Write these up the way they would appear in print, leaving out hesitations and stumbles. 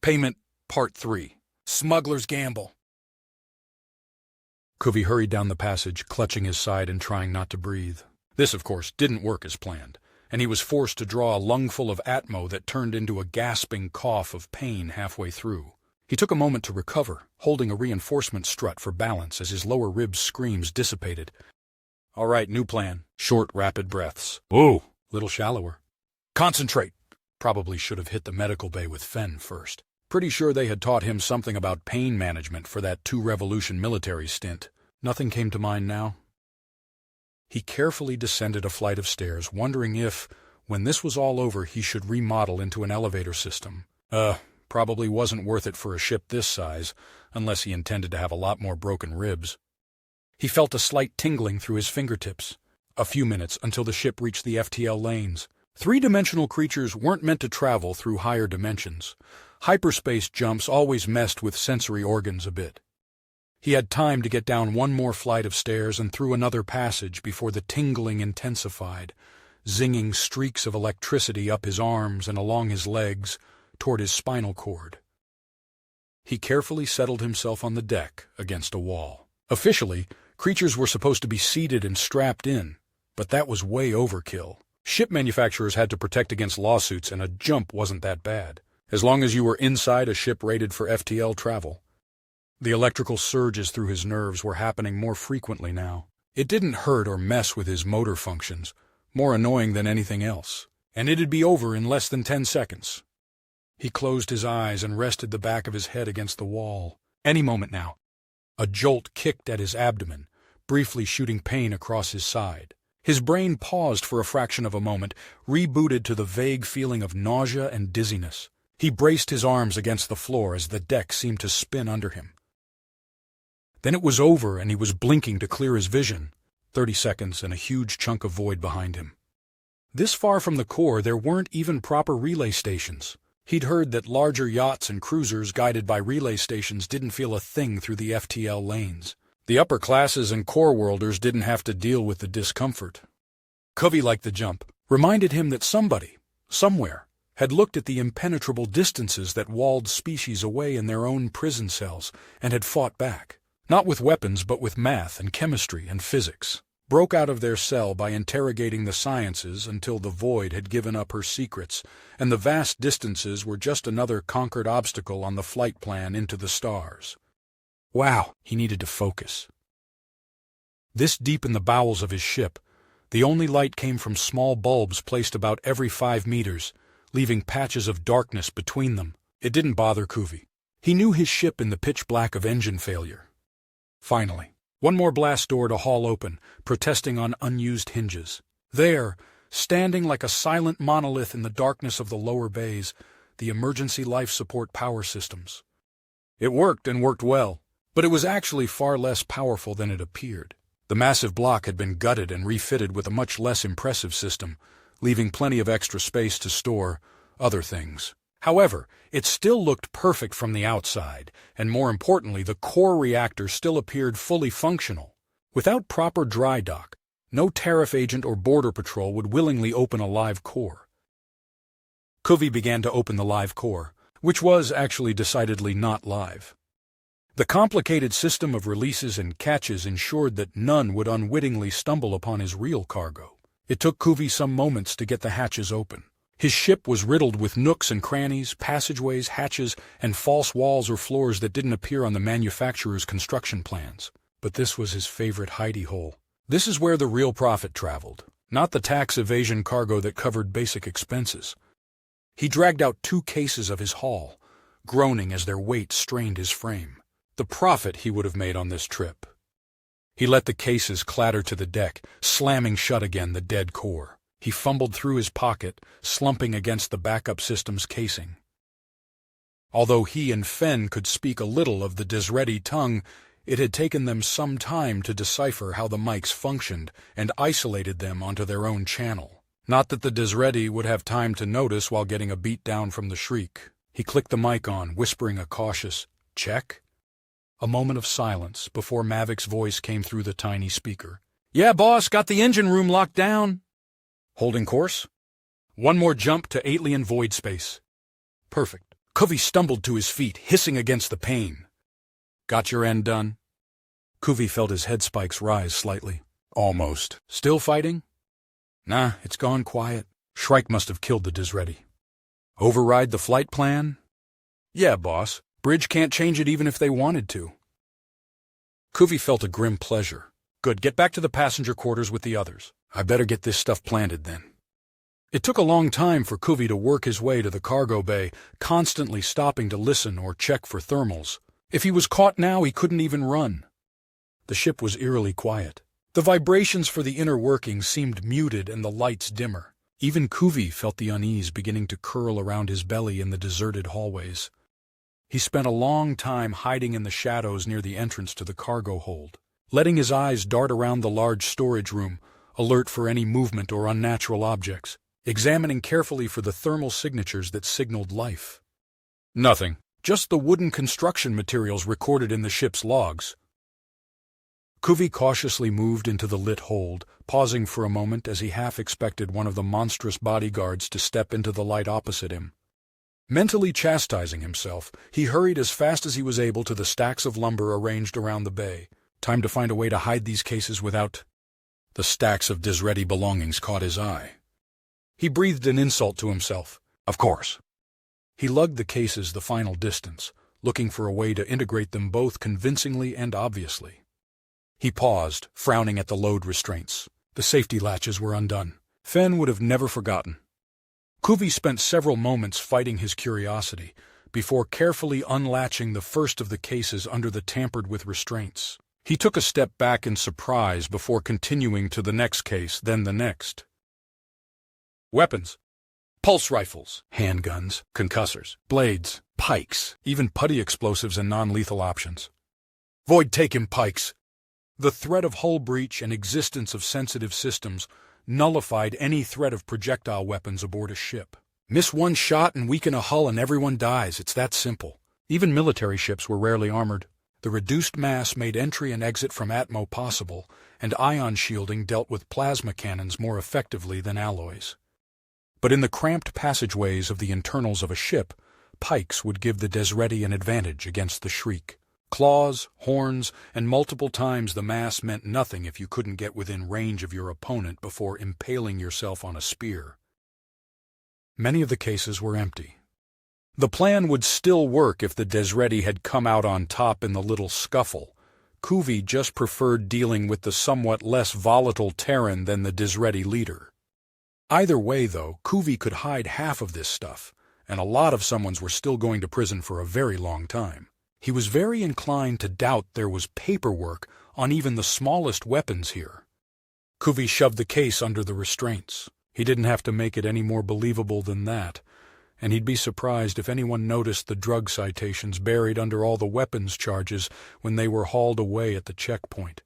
Payment, Part 3. Smuggler's Gamble. Covey hurried down the passage, clutching his side and trying not to breathe. This, of course, didn't work as planned, and he was forced to draw a lungful of Atmo that turned into a gasping cough of pain halfway through. He took a moment to recover, holding a reinforcement strut for balance as his lower ribs' screams dissipated. All right, new plan. Short, rapid breaths. Whoa! Little shallower. Concentrate. Probably should have hit the medical bay with Fenn first. Pretty sure they had taught him something about pain management for that 2-revolution military stint. Nothing came to mind now. He carefully descended a flight of stairs, wondering if, when this was all over, he should remodel into an elevator system. Probably wasn't worth it for a ship this size, unless he intended to have a lot more broken ribs. He felt a slight tingling through his fingertips. A few minutes until the ship reached the FTL lanes. 3-dimensional creatures weren't meant to travel through higher dimensions. Hyperspace jumps always messed with sensory organs a bit. He had time to get down one more flight of stairs and through another passage before the tingling intensified, zinging streaks of electricity up his arms and along his legs toward his spinal cord. He carefully settled himself on the deck against a wall. Officially, creatures were supposed to be seated and strapped in, but that was way overkill. Ship manufacturers had to protect against lawsuits, and a jump wasn't that bad, as long as you were inside a ship rated for FTL travel. The electrical surges through his nerves were happening more frequently now. It didn't hurt or mess with his motor functions, more annoying than anything else, and it'd be over in less than 10 seconds. He closed his eyes and rested the back of his head against the wall. Any moment now. A jolt kicked at his abdomen, briefly shooting pain across his side. His brain paused for a fraction of a moment, rebooted to the vague feeling of nausea and dizziness. He braced his arms against the floor as the deck seemed to spin under him. Then it was over and he was blinking to clear his vision. 30 seconds and a huge chunk of void behind him. This far from the core, there weren't even proper relay stations. He'd heard that larger yachts and cruisers guided by relay stations didn't feel a thing through the FTL lanes. The upper classes and core worlders didn't have to deal with the discomfort. Covey liked the jump, reminded him that somebody, somewhere, had looked at the impenetrable distances that walled species away in their own prison cells and had fought back. Not with weapons, but with math and chemistry and physics. Broke out of their cell by interrogating the sciences until the void had given up her secrets, and the vast distances were just another conquered obstacle on the flight plan into the stars. Wow, he needed to focus. This deep in the bowels of his ship, the only light came from small bulbs placed about every 5 meters, leaving patches of darkness between them. It didn't bother Covey. He knew his ship in the pitch black of engine failure. Finally, one more blast door to haul open, protesting on unused hinges. There, standing like a silent monolith in the darkness of the lower bays, the emergency life support power systems. It worked and worked well. But it was actually far less powerful than it appeared. The massive block had been gutted and refitted with a much less impressive system, leaving plenty of extra space to store other things. However, it still looked perfect from the outside, and more importantly, the core reactor still appeared fully functional. Without proper dry dock, no tariff agent or border patrol would willingly open a live core. Covey began to open the live core, which was actually decidedly not live. The complicated system of releases and catches ensured that none would unwittingly stumble upon his real cargo. It took Covey some moments to get the hatches open. His ship was riddled with nooks and crannies, passageways, hatches, and false walls or floors that didn't appear on the manufacturer's construction plans. But this was his favorite hidey hole. This is where the real profit traveled, not the tax evasion cargo that covered basic expenses. He dragged out 2 cases of his haul, groaning as their weight strained his frame. The profit he would have made on this trip. He let the cases clatter to the deck, slamming shut again the dead core. He fumbled through his pocket, slumping against the backup system's casing. Although he and Fenn could speak a little of the Desreti tongue, it had taken them some time to decipher how the mics functioned and isolated them onto their own channel. Not that the Desreti would have time to notice while getting a beat down from the shriek. He clicked the mic on, whispering a cautious, "Check?" A moment of silence before Mavic's voice came through the tiny speaker. "Yeah, boss, got the engine room locked down." "Holding course?" "One more jump to alien void space." "Perfect. Covey stumbled to his feet, hissing against the pain. Got your end done? Covey felt his head spikes rise slightly. Almost. Still fighting? Nah, it's gone quiet. Shrike must have killed the Disretti. Override the flight plan? Yeah, boss. Bridge can't change it even if they wanted to. Covey felt a grim pleasure. Good, get back to the passenger quarters with the others. I better get this stuff planted then. It took a long time for Covey to work his way to the cargo bay, constantly stopping to listen or check for thermals. If he was caught now, he couldn't even run. The ship was eerily quiet. The vibrations for the inner workings seemed muted and the lights dimmer. Even Covey felt the unease beginning to curl around his belly in the deserted hallways. He spent a long time hiding in the shadows near the entrance to the cargo hold, letting his eyes dart around the large storage room, alert for any movement or unnatural objects, examining carefully for the thermal signatures that signaled life. Nothing, just the wooden construction materials recorded in the ship's logs. Covey cautiously moved into the lit hold, pausing for a moment as he half expected one of the monstrous bodyguards to step into the light opposite him. Mentally chastising himself, he hurried as fast as he was able to the stacks of lumber arranged around the bay. Time to find a way to hide these cases without... The stacks of Disretti belongings caught his eye. He breathed an insult to himself. Of course. He lugged the cases the final distance, looking for a way to integrate them both convincingly and obviously. He paused, frowning at the load restraints. The safety latches were undone. Fenn would have never forgotten. Covey spent several moments fighting his curiosity before carefully unlatching the first of the cases under the tampered-with restraints. He took a step back in surprise before continuing to the next case, then the next. Weapons. Pulse rifles, handguns, concussors, blades, pikes, even putty explosives and non-lethal options. Void, take him, pikes! The threat of hull breach and existence of sensitive systems nullified any threat of projectile weapons aboard a ship. Miss one shot and weaken a hull and everyone dies. It's that simple. Even military ships were rarely armored. The reduced mass made entry and exit from Atmo possible, and ion shielding dealt with plasma cannons more effectively than alloys. But in the cramped passageways of the internals of a ship, pikes would give the Disretti an advantage against the Shriek. Claws, horns, and multiple times the mass meant nothing if you couldn't get within range of your opponent before impaling yourself on a spear. Many of the cases were empty. The plan would still work if the Disretti had come out on top in the little scuffle. Covey just preferred dealing with the somewhat less volatile Terran than the Disretti leader. Either way, though, Covey could hide half of this stuff, and a lot of someones were still going to prison for a very long time. He was very inclined to doubt there was paperwork on even the smallest weapons here. Covey shoved the case under the restraints. He didn't have to make it any more believable than that, and he'd be surprised if anyone noticed the drug citations buried under all the weapons charges when they were hauled away at the checkpoint.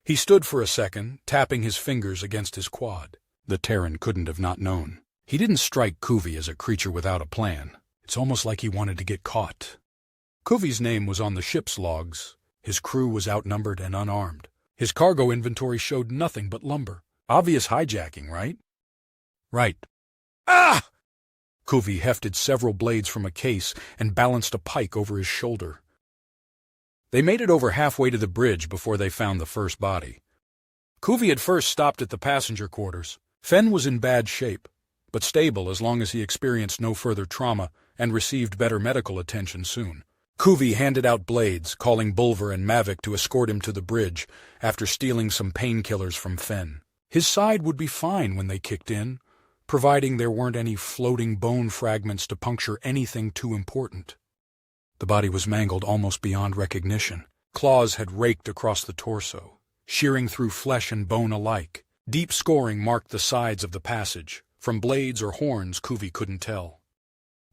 He stood for a second, tapping his fingers against his quad. The Terran couldn't have not known. He didn't strike Covey as a creature without a plan. It's almost like he wanted to get caught. Covey's name was on the ship's logs. His crew was outnumbered and unarmed. His cargo inventory showed nothing but lumber. Obvious hijacking, right? Right. Ah! Covey hefted several blades from a case and balanced a pike over his shoulder. They made it over halfway to the bridge before they found the first body. Covey had first stopped at the passenger quarters. Fenn was in bad shape, but stable as long as he experienced no further trauma and received better medical attention soon. Covey handed out blades, calling Bulver and Mavic to escort him to the bridge after stealing some painkillers from Fenn. His side would be fine when they kicked in, providing there weren't any floating bone fragments to puncture anything too important. The body was mangled almost beyond recognition. Claws had raked across the torso, shearing through flesh and bone alike. Deep scoring marked the sides of the passage. From blades or horns, Covey couldn't tell.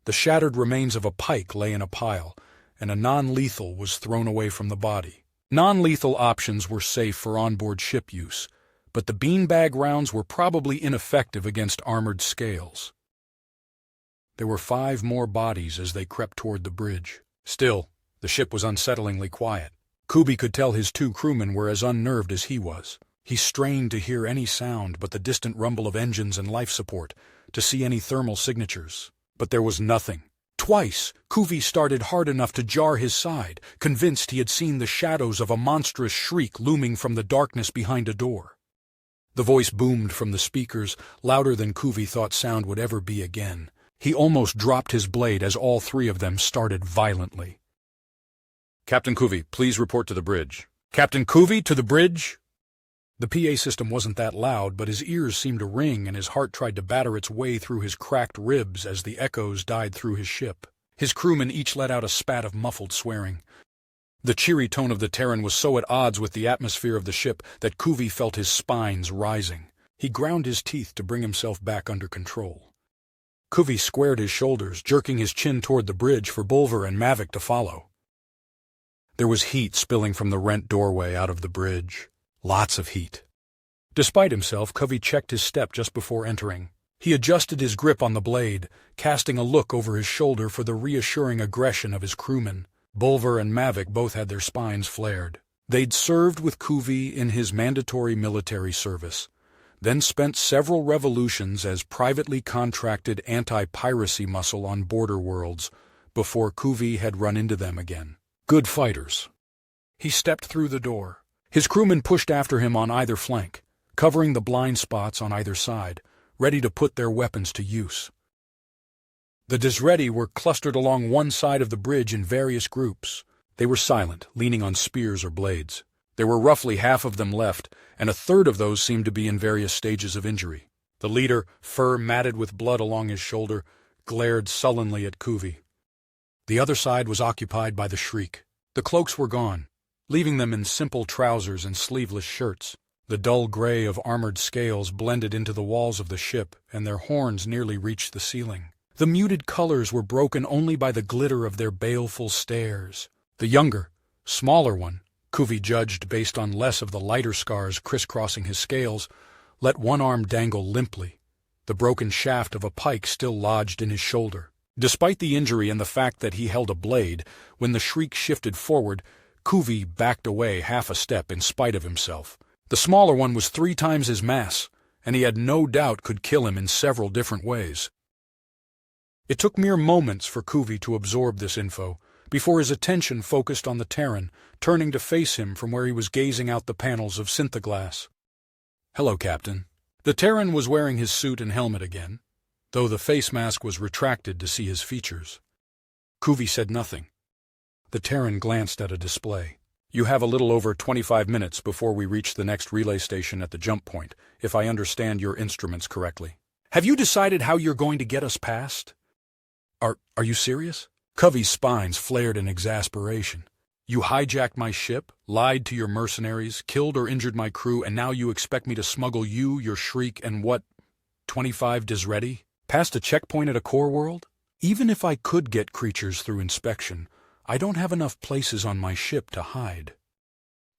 The shattered remains of a pike lay in a pile, and a non-lethal was thrown away from the body. Non-lethal options were safe for onboard ship use, but the beanbag rounds were probably ineffective against armored scales. There were 5 more bodies as they crept toward the bridge. Still, the ship was unsettlingly quiet. Covey could tell his 2 crewmen were as unnerved as he was. He strained to hear any sound but the distant rumble of engines and life support, to see any thermal signatures. But there was nothing. Twice, Kuvi started hard enough to jar his side, convinced he had seen the shadows of a monstrous shriek looming from the darkness behind a door. The voice boomed from the speakers, louder than Kuvi thought sound would ever be again. He almost dropped his blade as all three of them started violently. "Captain Kuvi, please report to the bridge." "Captain Kuvi, to the bridge?" The PA system wasn't that loud, but his ears seemed to ring and his heart tried to batter its way through his cracked ribs as the echoes died through his ship. His crewmen each let out a spat of muffled swearing. The cheery tone of the Terran was so at odds with the atmosphere of the ship that Kuvi felt his spines rising. He ground his teeth to bring himself back under control. Kuvi squared his shoulders, jerking his chin toward the bridge for Bulver and Mavic to follow. There was heat spilling from the rent doorway out of the bridge. Lots of heat. Despite himself, Kuvi checked his step just before entering. He adjusted his grip on the blade, casting a look over his shoulder for the reassuring aggression of his crewmen. Bulver and Mavic both had their spines flared. They'd served with Kuvi in his mandatory military service, then spent several revolutions as privately contracted anti-piracy muscle on border worlds before Kuvi had run into them again. Good fighters. He stepped through the door. His crewmen pushed after him on either flank, covering the blind spots on either side, ready to put their weapons to use. The Disretti were clustered along one side of the bridge in various groups. They were silent, leaning on spears or blades. There were roughly half of them left, and a third of those seemed to be in various stages of injury. The leader, fur matted with blood along his shoulder, glared sullenly at Kuvi. The other side was occupied by the Shriek. The cloaks were gone, leaving them in simple trousers and sleeveless shirts. The dull gray of armored scales blended into the walls of the ship, and their horns nearly reached the ceiling. The muted colors were broken only by the glitter of their baleful stares. The younger, smaller one, Kuvi judged based on less of the lighter scars crisscrossing his scales, let one arm dangle limply, the broken shaft of a pike still lodged in his shoulder. Despite the injury and the fact that he held a blade, when the Shriek shifted forward, Kuvi backed away half a step in spite of himself. The smaller one was 3 times his mass, and he had no doubt could kill him in several different ways. It took mere moments for Kuvi to absorb this info, before his attention focused on the Terran, turning to face him from where he was gazing out the panels of synthoglass. "Hello, Captain." The Terran was wearing his suit and helmet again, though the face mask was retracted to see his features. Kuvi said nothing. The Terran glanced at a display. "You have a little over 25 minutes before we reach the next relay station at the jump point, if I understand your instruments correctly. Have you decided how you're going to get us past?" Are you serious?" Kuvi's spines flared in exasperation. "You hijacked my ship, lied to your mercenaries, killed or injured my crew, and now you expect me to smuggle you, your Shriek, and what, 25 Disretti? Past a checkpoint at a core world? Even if I could get creatures through inspection, I don't have enough places on my ship to hide.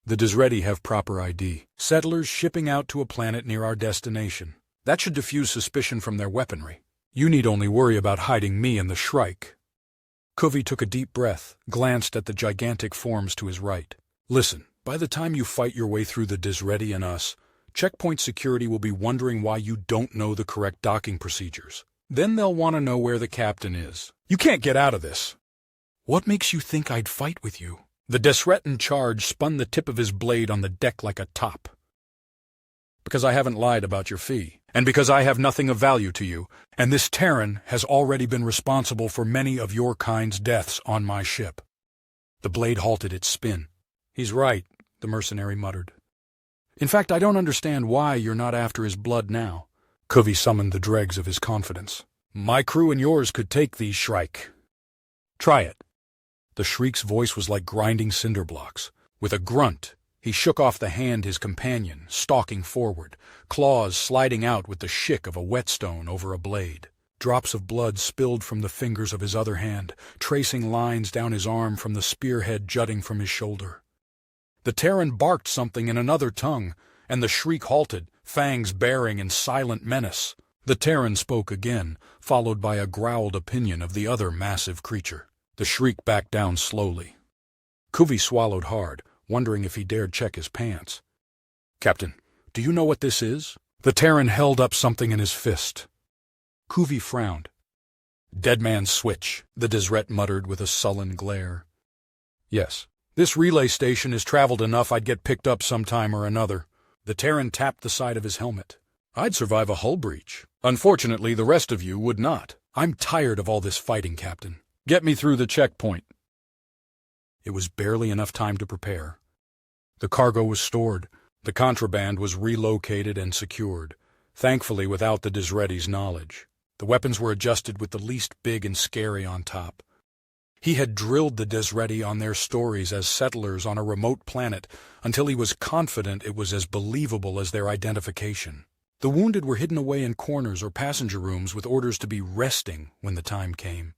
The Disretti have proper ID. Settlers shipping out to a planet near our destination. That should diffuse suspicion from their weaponry. You need only worry about hiding me and the Shrike." Kuvi took a deep breath, glanced at the gigantic forms to his right. "Listen, by the time you fight your way through the Disretti and us, checkpoint security will be wondering why you don't know the correct docking procedures. Then they'll want to know where the captain is. You can't get out of this." "What makes you think I'd fight with you?" The Disretin charge spun the tip of his blade on the deck like a top. "Because I haven't lied about your fee, and because I have nothing of value to you, and this Terran has already been responsible for many of your kind's deaths on my ship." The blade halted its spin. "He's right," the mercenary muttered. "In fact, I don't understand why you're not after his blood now." Kuvi summoned the dregs of his confidence. "My crew and yours could take these Shrike. Try it." The Shriek's voice was like grinding cinder blocks. With a grunt, he shook off the hand his companion, stalking forward, claws sliding out with the shick of a whetstone over a blade. Drops of blood spilled from the fingers of his other hand, tracing lines down his arm from the spearhead jutting from his shoulder. The Terran barked something in another tongue, and the Shriek halted, fangs baring in silent menace. The Terran spoke again, followed by a growled opinion of the other massive creature. The Shriek backed down slowly. Kuvi swallowed hard, wondering if he dared check his pants. "Captain, do you know what this is?" The Terran held up something in his fist. Kuvi frowned. Dead man's switch, the Desret muttered with a sullen glare. Yes, this relay station has traveled enough I'd get picked up sometime or another. The Terran tapped the side of his helmet. I'd survive a hull breach. Unfortunately, the rest of you would not. I'm tired of all this fighting, Captain. Get me through the checkpoint. It was barely enough time to prepare. The cargo was stored. The contraband was relocated and secured, thankfully without the Desretti's knowledge. The weapons were adjusted with the least big and scary on top. He had drilled the Desretti on their stories as settlers on a remote planet until he was confident it was as believable as their identification. The wounded were hidden away in corners or passenger rooms with orders to be resting when the time came.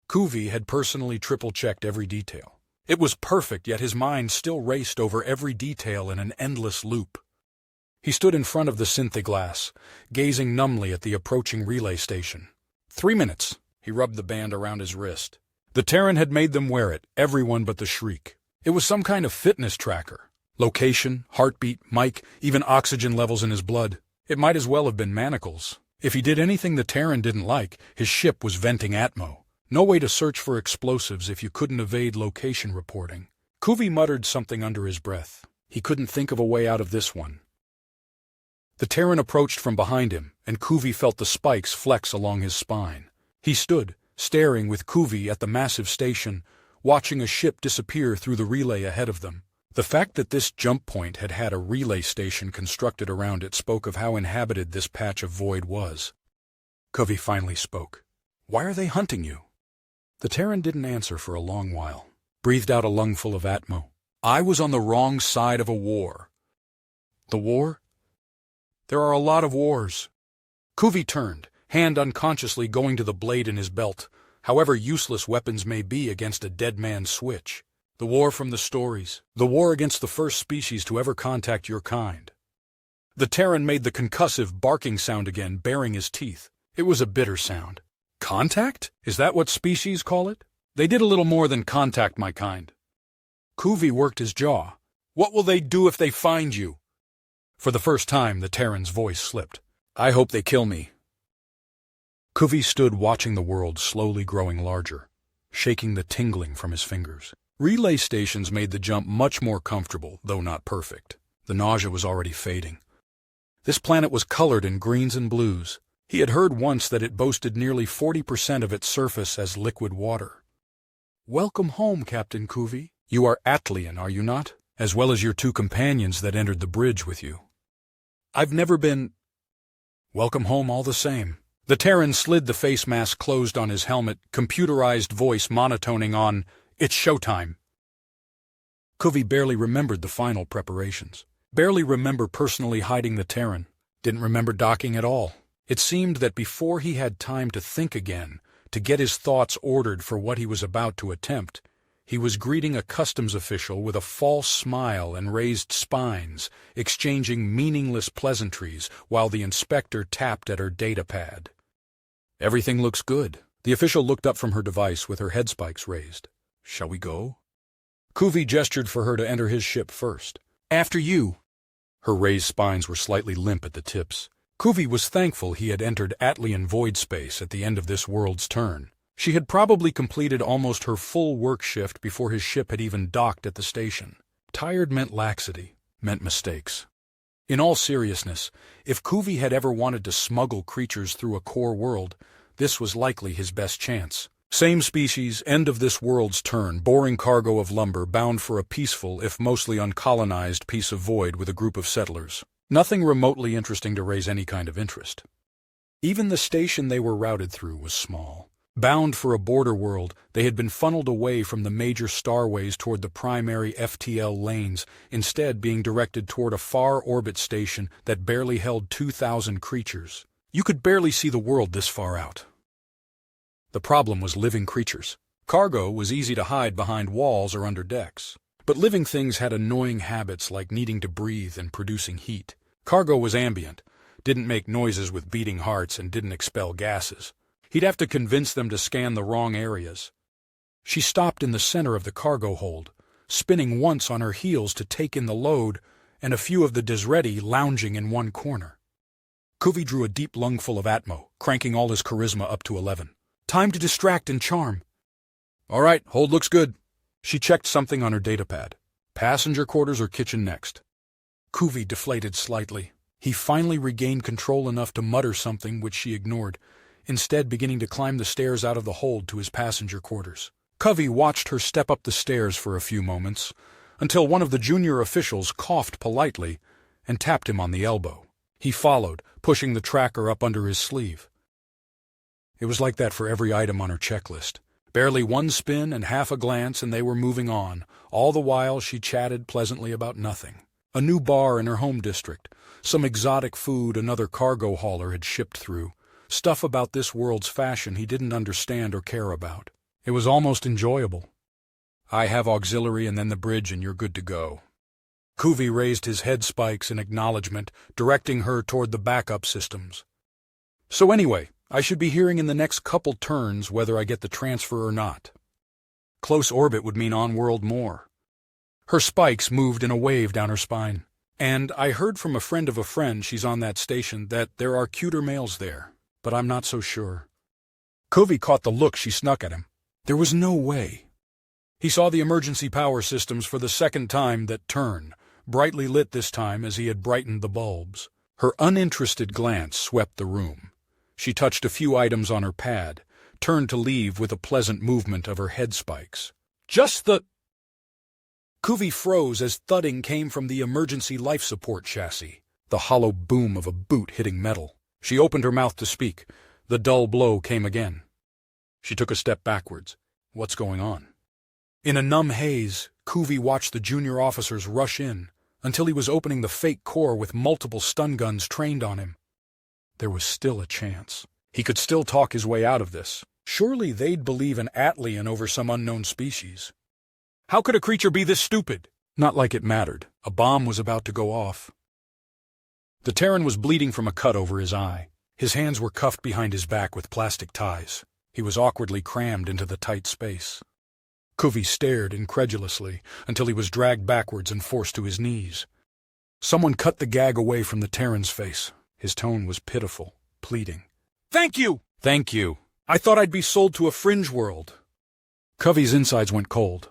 Kuvi had personally triple-checked every detail. It was perfect, yet his mind still raced over every detail in an endless loop. He stood in front of the synthoglass, gazing numbly at the approaching relay station. 3 minutes. He rubbed the band around his wrist. The Terran had made them wear it, everyone but the Shriek. It was some kind of fitness tracker. Location, heartbeat, mic, even oxygen levels in his blood. It might as well have been manacles. If he did anything the Terran didn't like, his ship was venting atmo. No way to search for explosives if you couldn't evade location reporting. Kuvi muttered something under his breath. He couldn't think of a way out of this one. The Terran approached from behind him, and Kuvi felt the spikes flex along his spine. He stood, staring with Kuvi at the massive station, watching a ship disappear through the relay ahead of them. The fact that this jump point had had a relay station constructed around it spoke of how inhabited this patch of void was. Kuvi finally spoke. "Why are they hunting you?" The Terran didn't answer for a long while, breathed out a lungful of atmo. "I was on the wrong side of a war." "The war?" "There are a lot of wars." Kuvi turned, hand unconsciously going to the blade in his belt, however useless weapons may be against a dead man's switch. "The war from the stories. The war against the first species to ever contact your kind." The Terran made the concussive barking sound again, baring his teeth. It was a bitter sound. "Contact? Is that what species call it? They did a little more than contact my kind." Kuvi worked his jaw. "What will they do if they find you?" For the first time, the Terran's voice slipped. "I hope they kill me." Kuvi stood watching the world slowly growing larger, shaking the tingling from his fingers. Relay stations made the jump much more comfortable, though not perfect. The nausea was already fading. This planet was colored in greens and blues. He had heard once that it boasted nearly 40% of its surface as liquid water. "Welcome home, Captain Kuvi. You are Atlian, are you not? As well as your 2 companions that entered the bridge with you." "I've never been—" "Welcome home all the same." The Terran slid the face mask closed on his helmet, computerized voice monotoning on, "It's showtime." Kuvi barely remembered the final preparations. Barely remember personally hiding the Terran. Didn't remember docking at all. It seemed that before he had time to think again, to get his thoughts ordered for what he was about to attempt, he was greeting a customs official with a false smile and raised spines, exchanging meaningless pleasantries while the inspector tapped at her data pad. "Everything looks good." The official looked up from her device with her head spikes raised. "Shall we go?" Kuvi gestured for her to enter his ship first. "After you." Her raised spines were slightly limp at the tips. Kuvi was thankful he had entered Atlian void space at the end of this world's turn. She had probably completed almost her full work shift before his ship had even docked at the station. Tired meant laxity, meant mistakes. In all seriousness, if Kuvi had ever wanted to smuggle creatures through a core world, this was likely his best chance. Same species, end of this world's turn, boring cargo of lumber bound for a peaceful, if mostly uncolonized, piece of void with a group of settlers. Nothing remotely interesting to raise any kind of interest. Even the station they were routed through was small. Bound for a border world, they had been funneled away from the major starways toward the primary FTL lanes, instead being directed toward a far orbit station that barely held 2,000 creatures. You could barely see the world this far out. The problem was living creatures. Cargo was easy to hide behind walls or under decks. But living things had annoying habits like needing to breathe and producing heat. Cargo was ambient, didn't make noises with beating hearts, and didn't expel gases. He'd have to convince them to scan the wrong areas. She stopped in the center of the cargo hold, spinning once on her heels to take in the load, and a few of the Desretti lounging in one corner. Kuvi drew a deep lungful of atmo, cranking all his charisma up to 11. Time to distract and charm. All right, hold looks good. She checked something on her datapad. Passenger quarters or kitchen next. Kuvi deflated slightly. He finally regained control enough to mutter something which she ignored, instead beginning to climb the stairs out of the hold to his passenger quarters. Covey watched her step up the stairs for a few moments, until one of the junior officials coughed politely and tapped him on the elbow. He followed, pushing the tracker up under his sleeve. It was like that for every item on her checklist. Barely one spin and half a glance and they were moving on. All the while she chatted pleasantly about nothing. A new bar in her home district, some exotic food another cargo hauler had shipped through, stuff about this world's fashion he didn't understand or care about. It was almost enjoyable. I have auxiliary and then the bridge and you're good to go. Kuvi raised his head spikes in acknowledgement, directing her toward the backup systems. So anyway, I should be hearing in the next couple turns whether I get the transfer or not. Close orbit would mean on-world more. Her spikes moved in a wave down her spine. And I heard from a friend of a friend she's on that station that there are cuter males there, but I'm not so sure. Kuvi caught the look she snuck at him. There was no way. He saw the emergency power systems for the second time that turn, brightly lit this time as he had brightened the bulbs. Her uninterested glance swept the room. She touched a few items on her pad, turned to leave with a pleasant movement of her head spikes. Just the... Kuvi froze as thudding came from the emergency life support chassis, the hollow boom of a boot hitting metal. She opened her mouth to speak. The dull blow came again. She took a step backwards. What's going on? In a numb haze, Kuvi watched the junior officers rush in, until he was opening the fake core with multiple stun guns trained on him. There was still a chance. He could still talk his way out of this. Surely they'd believe an Atlian over some unknown species. How could a creature be this stupid? Not like it mattered. A bomb was about to go off. The Terran was bleeding from a cut over his eye. His hands were cuffed behind his back with plastic ties. He was awkwardly crammed into the tight space. Kuvi stared incredulously until he was dragged backwards and forced to his knees. Someone cut the gag away from the Terran's face. His tone was pitiful, pleading. Thank you! Thank you. I thought I'd be sold to a fringe world. Kuvi's insides went cold.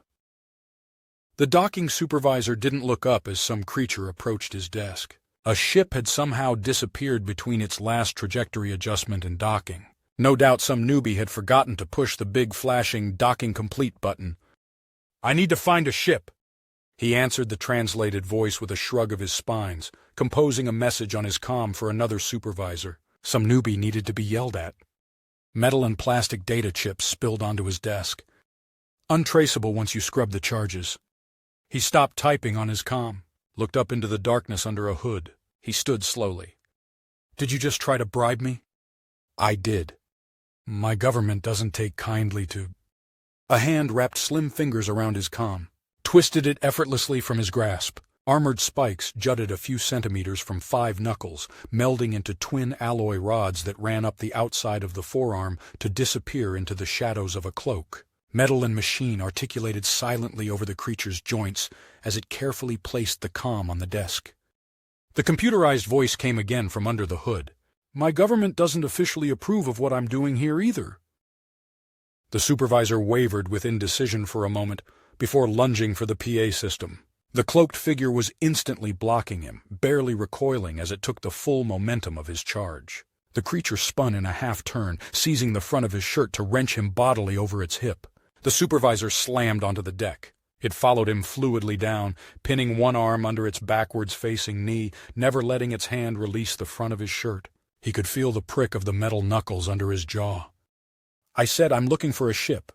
The docking supervisor didn't look up as some creature approached his desk. A ship had somehow disappeared between its last trajectory adjustment and docking. No doubt some newbie had forgotten to push the big flashing docking complete button. I need to find a ship. He answered the translated voice with a shrug of his spines, composing a message on his comm for another supervisor. Some newbie needed to be yelled at. Metal and plastic data chips spilled onto his desk. Untraceable once you scrub the charges. He stopped typing on his comm, looked up into the darkness under a hood. He stood slowly. Did you just try to bribe me? I did. My government doesn't take kindly to... A hand wrapped slim fingers around his comm, twisted it effortlessly from his grasp. Armored spikes jutted a few centimeters from 5 knuckles, melding into twin alloy rods that ran up the outside of the forearm to disappear into the shadows of a cloak. Metal and machine articulated silently over the creature's joints as it carefully placed the comm on the desk. The computerized voice came again from under the hood. My government doesn't officially approve of what I'm doing here either. The supervisor wavered with indecision for a moment before lunging for the PA system. The cloaked figure was instantly blocking him, barely recoiling as it took the full momentum of his charge. The creature spun in a half-turn, seizing the front of his shirt to wrench him bodily over its hip. The supervisor slammed onto the deck. It followed him fluidly down, pinning one arm under its backwards-facing knee, never letting its hand release the front of his shirt. He could feel the prick of the metal knuckles under his jaw. I said I'm looking for a ship.